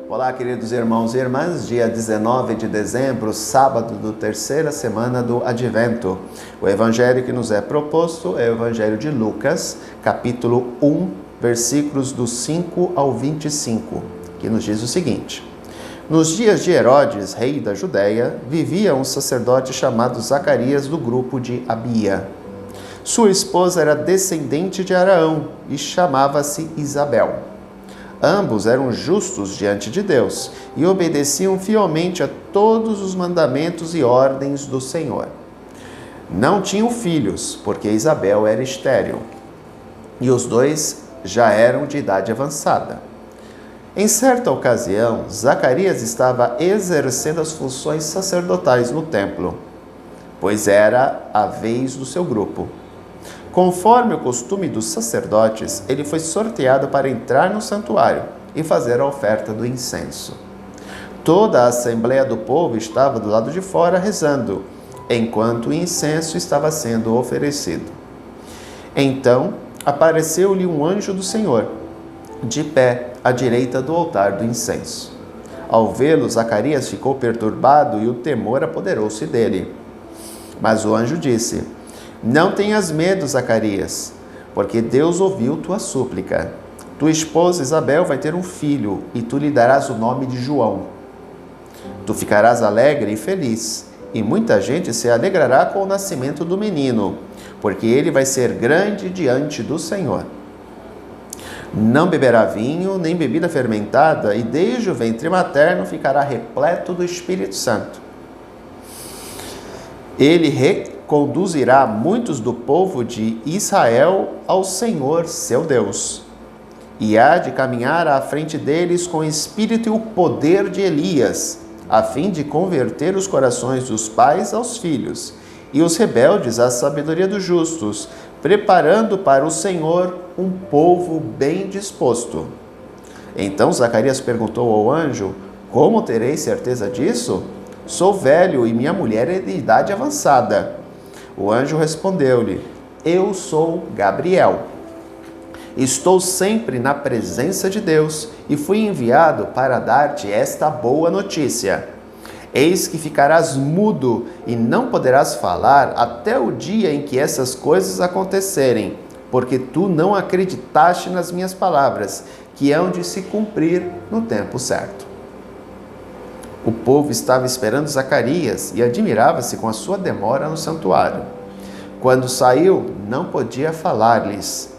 Olá, queridos irmãos e irmãs, dia 19 de dezembro, sábado da terceira semana do Advento. O evangelho que nos é proposto é o evangelho de Lucas, capítulo 1, versículos do 5 ao 25, que nos diz o seguinte: Nos dias de Herodes, rei da Judéia, vivia um sacerdote chamado Zacarias do grupo de Abia. Sua esposa era descendente de Araão e chamava-se Isabel. Ambos eram justos diante de Deus e obedeciam fielmente a todos os mandamentos e ordens do Senhor. Não tinham filhos, porque Isabel era estéril, e os dois já eram de idade avançada. Em certa ocasião, Zacarias estava exercendo as funções sacerdotais no templo, pois era a vez do seu grupo. Conforme o costume dos sacerdotes, ele foi sorteado para entrar no santuário e fazer a oferta do incenso. Toda a assembleia do povo estava do lado de fora rezando, enquanto o incenso estava sendo oferecido. Então, apareceu-lhe um anjo do Senhor, de pé à direita do altar do incenso. Ao vê-lo, Zacarias ficou perturbado e o temor apoderou-se dele. Mas o anjo disse: Não tenhas medo, Zacarias, porque Deus ouviu tua súplica. Tua esposa Isabel vai ter um filho e tu lhe darás o nome de João. Tu ficarás alegre e feliz, e muita gente se alegrará com o nascimento do menino, porque ele vai ser grande diante do Senhor. Não beberá vinho nem bebida fermentada, e desde o ventre materno ficará repleto do Espírito Santo. Ele conduzirá muitos do povo de Israel ao Senhor, seu Deus, e há de caminhar à frente deles com o espírito e o poder de Elias, a fim de converter os corações dos pais aos filhos, e os rebeldes à sabedoria dos justos, preparando para o Senhor um povo bem disposto. Então Zacarias perguntou ao anjo: Como terei certeza disso? Sou velho e minha mulher é de idade avançada. O anjo respondeu-lhe: Eu sou Gabriel. Estou sempre na presença de Deus e fui enviado para dar-te esta boa notícia. Eis que ficarás mudo e não poderás falar até o dia em que essas coisas acontecerem, porque tu não acreditaste nas minhas palavras, que hão de se cumprir no tempo certo. O povo estava esperando Zacarias e admirava-se com a sua demora no santuário. Quando saiu, não podia falar-lhes,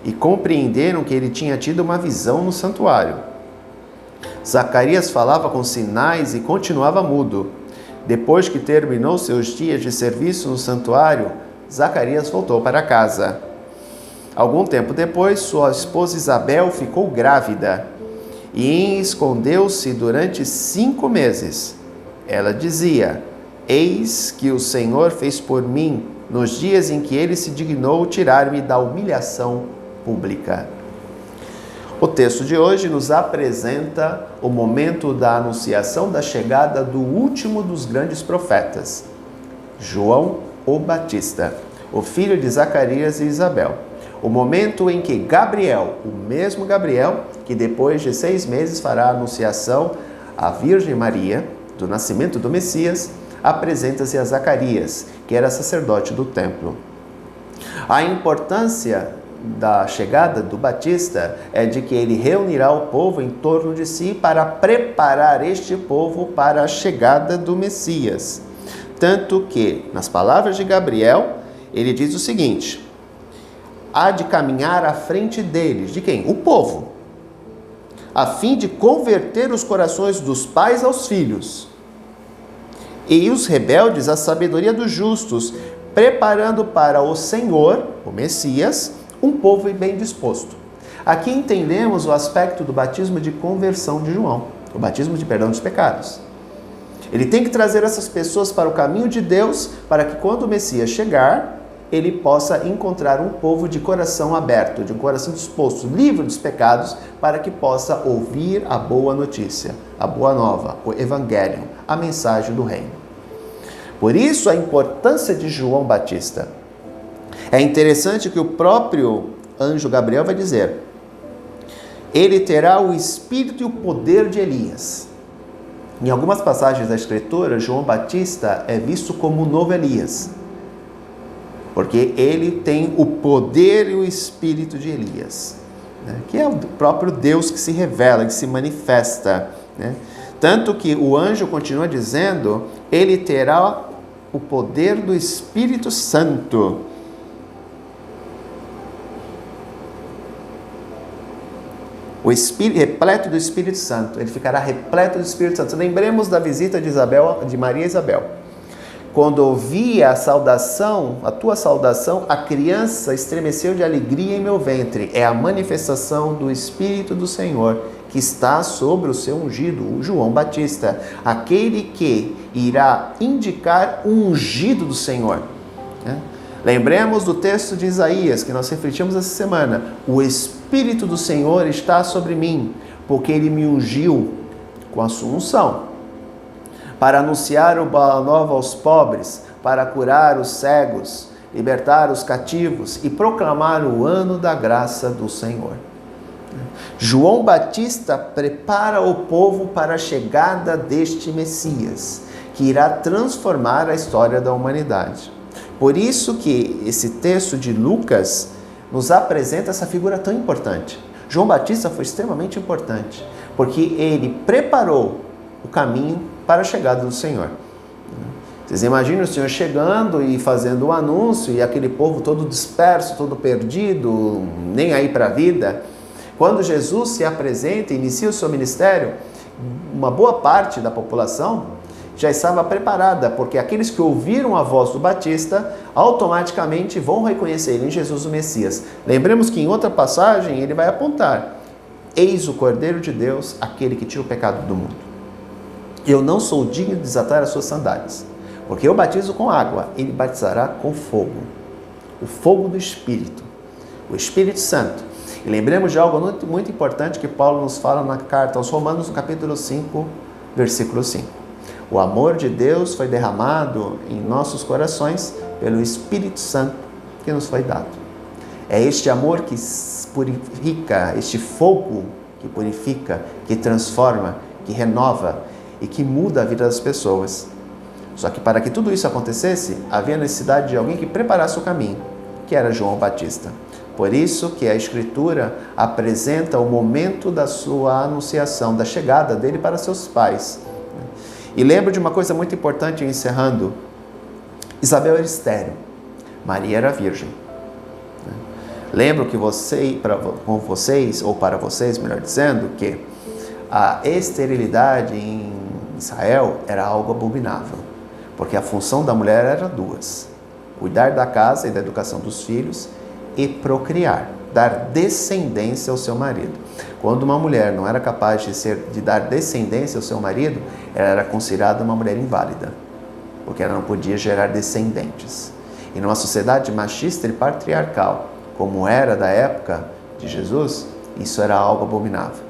e compreenderam que ele tinha tido uma visão no santuário. Zacarias falava com sinais e continuava mudo. Depois que terminou seus dias de serviço no santuário, Zacarias voltou para casa. Algum tempo depois, sua esposa Isabel ficou grávida e escondeu-se durante 5 meses. Ela dizia: Eis que o Senhor fez por mim nos dias em que ele se dignou tirar-me da humilhação pública. O texto de hoje nos apresenta o momento da anunciação da chegada do último dos grandes profetas, João o Batista, o filho de Zacarias e Isabel. O momento em que Gabriel, o mesmo Gabriel, que depois de 6 meses fará a anunciação à Virgem Maria do nascimento do Messias, apresenta-se a Zacarias, que era sacerdote do templo. A importância da chegada do Batista é de que ele reunirá o povo em torno de si para preparar este povo para a chegada do Messias. Tanto que, nas palavras de Gabriel, ele diz o seguinte: há de caminhar à frente deles. De quem? O povo. A fim de converter os corações dos pais aos filhos, e os rebeldes à sabedoria dos justos, preparando para o Senhor, o Messias, um povo bem disposto. Aqui entendemos o aspecto do batismo de conversão de João, o batismo de perdão dos pecados. Ele tem que trazer essas pessoas para o caminho de Deus, para que quando o Messias chegar, ele possa encontrar um povo de coração aberto, de um coração disposto, livre dos pecados, para que possa ouvir a boa notícia, a boa nova, o Evangelho, a mensagem do reino. Por isso a importância de João Batista. É interessante que o próprio anjo Gabriel vai dizer Ele terá o espírito e o poder de Elias. Em algumas passagens da Escritura, João Batista é visto como o novo Elias, porque ele tem o poder e o espírito de Elias, né? Que é o próprio Deus que se revela, que se manifesta, né? Tanto que o anjo continua dizendo, ele terá o poder do Espírito Santo. O Espírito, repleto do Espírito Santo, ele ficará repleto do Espírito Santo. Lembremos da visita de Maria e Isabel. Quando ouvia a saudação, a tua saudação, a criança estremeceu de alegria em meu ventre. É a manifestação do Espírito do Senhor que está sobre o seu ungido, o João Batista, aquele que irá indicar o ungido do Senhor, né? Lembremos do texto de Isaías, que nós refletimos essa semana. O Espírito do Senhor está sobre mim, porque Ele me ungiu com a sua unção, para anunciar o boa nova aos pobres, para curar os cegos, libertar os cativos e proclamar o ano da graça do Senhor. João Batista prepara o povo para a chegada deste Messias, que irá transformar a história da humanidade. Por isso que esse texto de Lucas nos apresenta essa figura tão importante. João Batista foi extremamente importante, porque ele preparou o caminho para a chegada do Senhor. Vocês imaginam o Senhor chegando e fazendo um anúncio, e aquele povo todo disperso, todo perdido, nem aí para a vida. Quando Jesus se apresenta e inicia o seu ministério, uma boa parte da população já estava preparada, porque aqueles que ouviram a voz do Batista automaticamente vão reconhecer em Jesus o Messias. Lembremos que em outra passagem ele vai apontar: eis o Cordeiro de Deus, aquele que tira o pecado do mundo. Eu não sou digno de desatar as suas sandálias, porque eu batizo com água, ele batizará com fogo, o fogo do Espírito, o Espírito Santo. E lembremos de algo muito importante que Paulo nos fala na carta aos Romanos, no capítulo 5, versículo 5. O amor de Deus foi derramado em nossos corações pelo Espírito Santo que nos foi dado. É este amor que purifica, este fogo que purifica, que transforma, que renova e que muda a vida das pessoas. Só que para que tudo isso acontecesse, havia necessidade de alguém que preparasse o caminho, que era João Batista. Por isso que a Escritura apresenta o momento da sua anunciação, da chegada dele para seus pais. E lembro de uma coisa muito importante, encerrando. Isabel era estéril, Maria era virgem. Lembro que para vocês, melhor dizendo, que a esterilidade em Israel era algo abominável, porque a função da mulher era duas: cuidar da casa e da educação dos filhos e procriar, dar descendência ao seu marido. Quando uma mulher não era capaz de dar descendência ao seu marido, ela era considerada uma mulher inválida, porque ela não podia gerar descendentes. E numa sociedade machista e patriarcal, como era da época de Jesus, isso era algo abominável.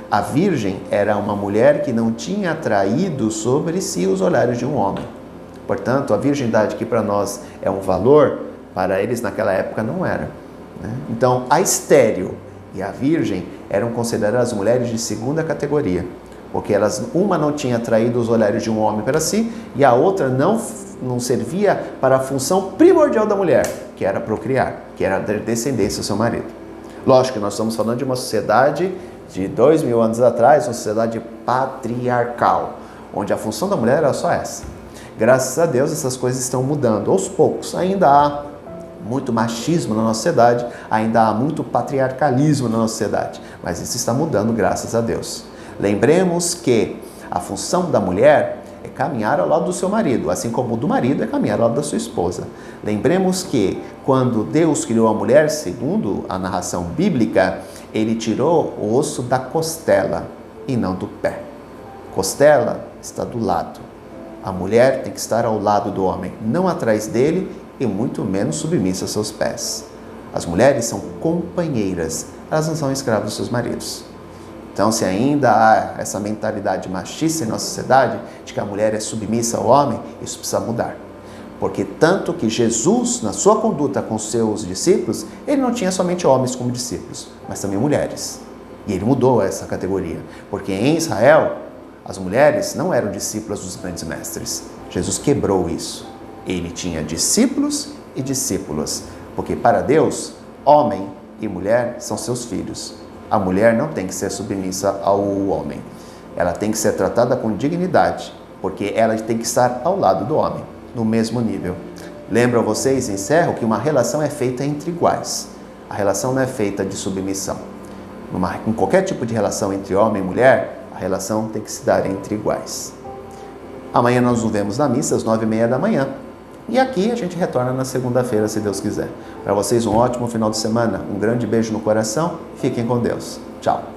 A virgem era uma mulher que não tinha atraído sobre si os olhares de um homem. Portanto, a virgindade, que para nós é um valor, para eles naquela época não era, né? Então, a estéril e a virgem eram consideradas mulheres de segunda categoria, porque uma não tinha atraído os olhares de um homem para si, e a outra não servia para a função primordial da mulher, que era procriar, que era dar descendência ao seu marido. Lógico que nós estamos falando de uma sociedade de 2000 anos atrás, uma sociedade patriarcal, onde a função da mulher era só essa. Graças a Deus essas coisas estão mudando aos poucos. Ainda há muito machismo na nossa sociedade, ainda há muito patriarcalismo na nossa sociedade, mas isso está mudando, graças a Deus. Lembremos que a função da mulher é caminhar ao lado do seu marido, assim como o do marido é caminhar ao lado da sua esposa. Lembremos que quando Deus criou a mulher, segundo a narração bíblica, ele tirou o osso da costela e não do pé. Costela está do lado. A mulher tem que estar ao lado do homem, não atrás dele e muito menos submissa a seus pés. As mulheres são companheiras, elas não são escravas dos seus maridos. Então, se ainda há essa mentalidade machista em nossa sociedade, de que a mulher é submissa ao homem, isso precisa mudar. Porque tanto que Jesus, na sua conduta com seus discípulos, ele não tinha somente homens como discípulos, mas também mulheres. E ele mudou essa categoria, porque em Israel as mulheres não eram discípulas dos grandes mestres. Jesus quebrou isso. Ele tinha discípulos e discípulas, porque para Deus, homem e mulher são seus filhos. A mulher não tem que ser submissa ao homem. Ela tem que ser tratada com dignidade, porque ela tem que estar ao lado do homem, no mesmo nível. Lembro a vocês, encerro, que uma relação é feita entre iguais. A relação não é feita de submissão. Em qualquer tipo de relação entre homem e mulher, a relação tem que se dar entre iguais. Amanhã nós nos vemos na missa às 9h30 da manhã. E aqui a gente retorna na segunda-feira, se Deus quiser. Para vocês um ótimo final de semana, um grande beijo no coração, fiquem com Deus. Tchau.